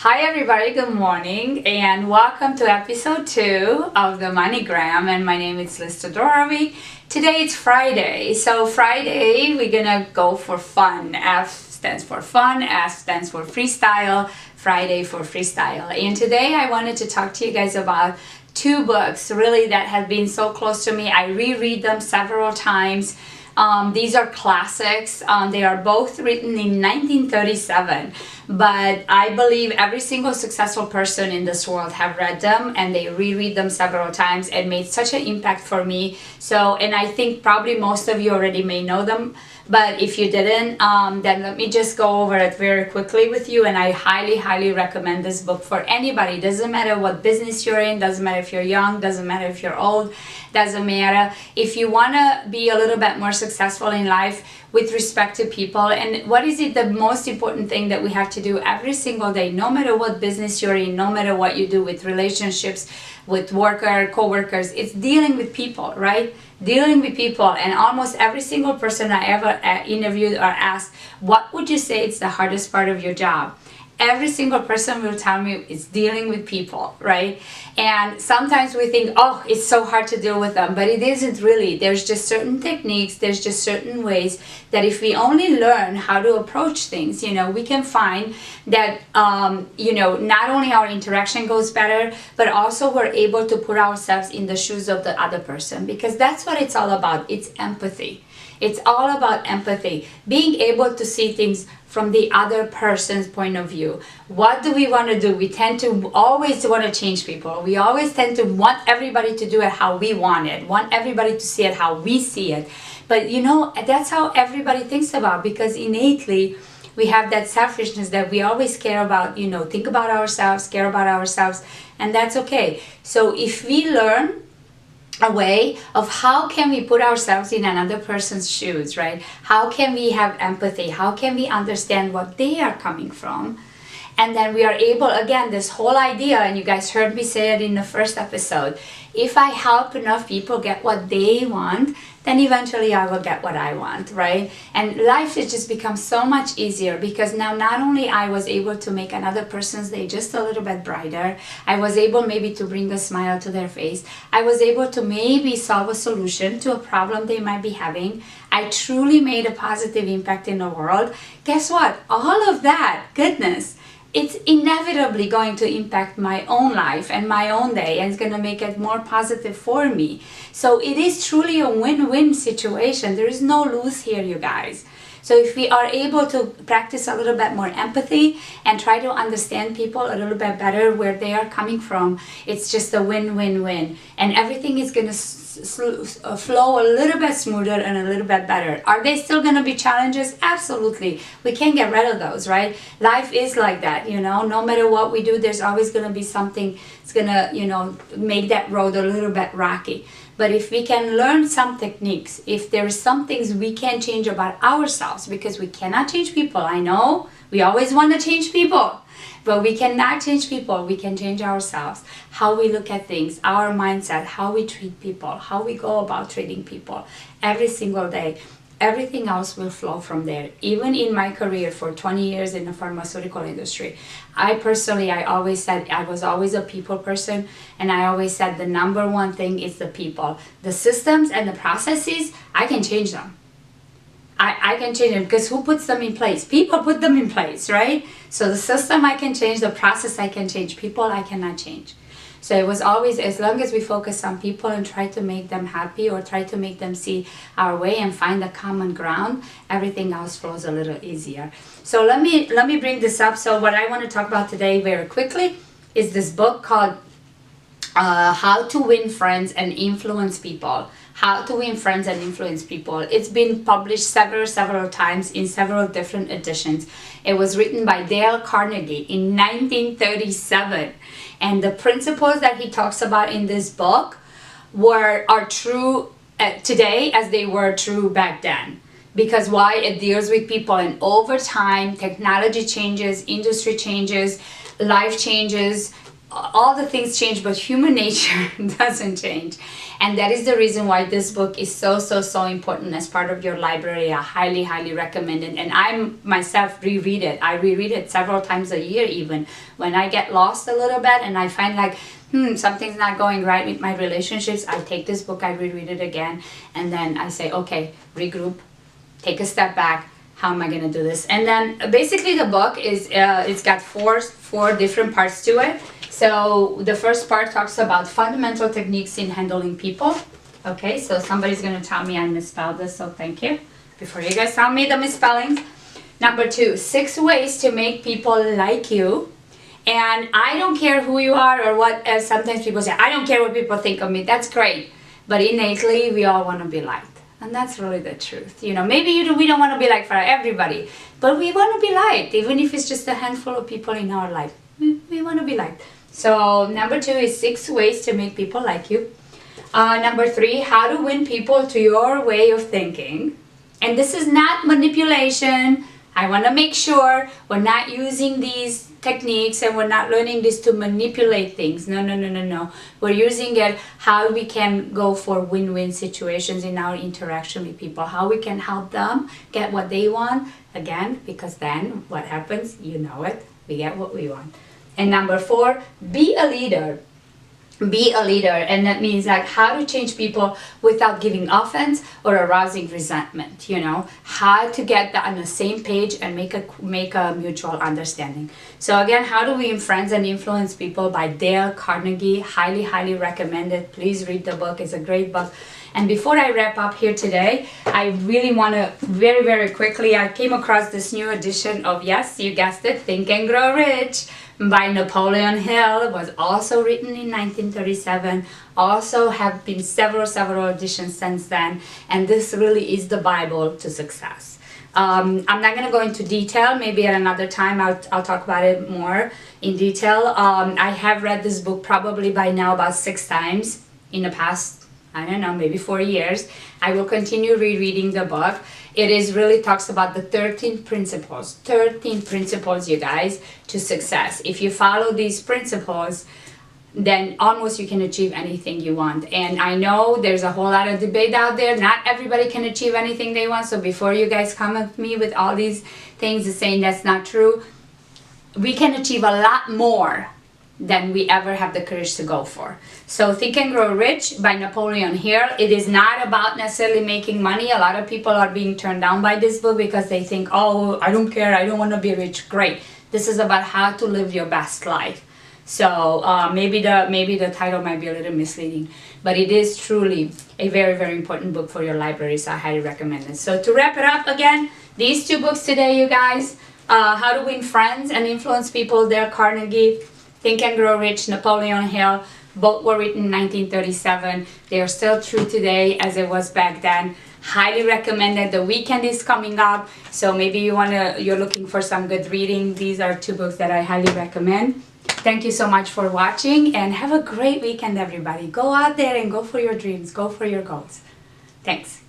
Hi everybody, good morning and welcome to episode 2 of the MoneyGram, and my name is Lista Dorovi. Today it's Friday, so Friday we're gonna go for fun. F stands for fun, S stands for freestyle, Friday for freestyle. And today I wanted to talk to you guys about two books really that have been so close to me. I reread them several times. These are classics. They are both written in 1937, but I believe every single successful person in this world have read them, and they reread them several times and made such an impact for me. So, and I think probably most of you already may know them, but if you didn't, then let me just go over it very quickly with you. And I highly recommend this book for anybody. Doesn't matter what business you're in, doesn't matter if you're young, doesn't matter if you're old, doesn't matter. If you want to be a little bit more successful in life with respect to people, and what is it, the most important thing that we have to do every single day, no matter what business you're in, no matter what you do with relationships, with co-workers, it's dealing with people, right? Dealing with people. And almost every single person I ever interviewed or asked, what would you say is the hardest part of your job? Every single person will tell me it's dealing with people, right? And sometimes we think, oh, it's so hard to deal with them, but it isn't really. There's just certain techniques, there's just certain ways that if we only learn how to approach things, we can find that, not only our interaction goes better, but also we're able to put ourselves in the shoes of the other person, because that's what it's all about. It's empathy. It's all about empathy, being able to see things from the other person's point of view. What do we want to do? We tend to always want to change people. We always tend to want everybody to do it how we want it, want everybody to see it how we see it. But that's how everybody thinks about, because innately we have that selfishness that we always care about, think about ourselves, care about ourselves, and that's okay. So if we learn a way of how can we put ourselves in another person's shoes, right? How can we have empathy? How can we understand what they are coming from? And then we are able, again, this whole idea, and you guys heard me say it in the first episode, if I help enough people get what they want, then eventually I will get what I want, right? And life has just become so much easier, because now not only I was able to make another person's day just a little bit brighter, I was able maybe to bring a smile to their face, I was able to maybe solve a solution to a problem they might be having, I truly made a positive impact in the world. Guess what? All of that goodness, it's inevitably going to impact my own life and my own day, and it's going to make it more positive for me. So it is truly a win-win situation. There is no lose here, you guys. So if we are able to practice a little bit more empathy and try to understand people a little bit better where they are coming from, it's just a win-win-win. And everything is going to flow a little bit smoother and a little bit better. Are there still going to be challenges? Absolutely. We can't get rid of those, right? Life is like that, no matter what we do, there's always going to be something that's going to, make that road a little bit rocky. But if we can learn some techniques, if there are some things we can change about ourselves, because we cannot change people. I know we always want to change people, but we cannot change people. We can change ourselves, how we look at things, our mindset, how we treat people, how we go about treating people every single day. Everything else will flow from there. Even in my career for 20 years in the pharmaceutical industry, I always said I was always a people person, and I always said the number one thing is the people. The systems and the processes, I can change them. I can change them, because who puts them in place? People put them in place, right? So the system I can change, the process I can change, people I cannot change. So it was always, as long as we focus on people and try to make them happy, or try to make them see our way and find the common ground, everything else flows a little easier. So let me bring this up. So what I want to talk about today very quickly is this book called How to Win Friends and Influence People. How to Win Friends and Influence People. It's been published several times in several different editions. It was written by Dale Carnegie in 1937. And the principles that he talks about in this book are true today as they were true back then. Because why? It deals with people, and over time, technology changes, industry changes, life changes, all the things change, but human nature doesn't change. And that is the reason why this book is so important as part of your library. I highly recommend it. And I myself reread it. I reread it several times a year, even when I get lost a little bit and I find like, something's not going right with my relationships. I take this book, I reread it again, and then I say, okay, regroup, take a step back. How am I going to do this? And then basically the book is, it's got four different parts to it. So the first part talks about fundamental techniques in handling people. Okay, so somebody's going to tell me I misspelled this, so thank you. Before you guys tell me the misspellings. Number 2, 6 ways to make people like you. And I don't care who you are or what, as sometimes people say, I don't care what people think of me. That's great. But innately, we all want to be liked. And that's really the truth. You know, maybe we don't want to be liked for everybody, but we want to be liked, even if it's just a handful of people in our life. We want to be liked. So number 2 is 6 ways to make people like you. Number 3, how to win people to your way of thinking. And this is not manipulation. I want to make sure we're not using these techniques and we're not learning this to manipulate things. No. We're using it how we can go for win-win situations in our interaction with people, how we can help them get what they want. Again, because then what happens? You know it. We get what we want. And number 4, be a leader. Be a leader, and that means like how to change people without giving offense or arousing resentment. You know, how to get on the same page and make a mutual understanding. So again, How to Win Friends and Influence People by Dale Carnegie. Highly recommended. Please read the book. It's a great book. And before I wrap up here today, I really want to very quickly, I came across this new edition of, yes, you guessed it, Think and Grow Rich by Napoleon Hill. It was also written in 1937. Also have been several editions since then. And this really is the Bible to success. I'm not going to go into detail. Maybe at another time I'll talk about it more in detail. I have read this book probably by now about 6 times in the past, I don't know, maybe 4 years. I will continue rereading the book. It is really talks about the 13 principles, you guys, to success. If you follow these principles, then almost you can achieve anything you want. And I know there's a whole lot of debate out there. Not everybody can achieve anything they want. So before you guys come at me with all these things saying that's not true, we can achieve a lot more than we ever have the courage to go for. So Think and Grow Rich by Napoleon Hill. It is not about necessarily making money. A lot of people are being turned down by this book because they think, oh, I don't care, I don't want to be rich. Great. This is about how to live your best life. So maybe the title might be a little misleading, but it is truly a very important book for your library, so I highly recommend it. So to wrap it up again, these 2 books today, you guys, How to Win Friends and Influence People, Dale Carnegie, Think and Grow Rich, Napoleon Hill. Both were written in 1937. They are still true today as it was back then. Highly recommended. The weekend is coming up, so maybe you're looking for some good reading. These are 2 books that I highly recommend. Thank you so much for watching, and have a great weekend, everybody. Go out there and go for your dreams. Go for your goals. Thanks.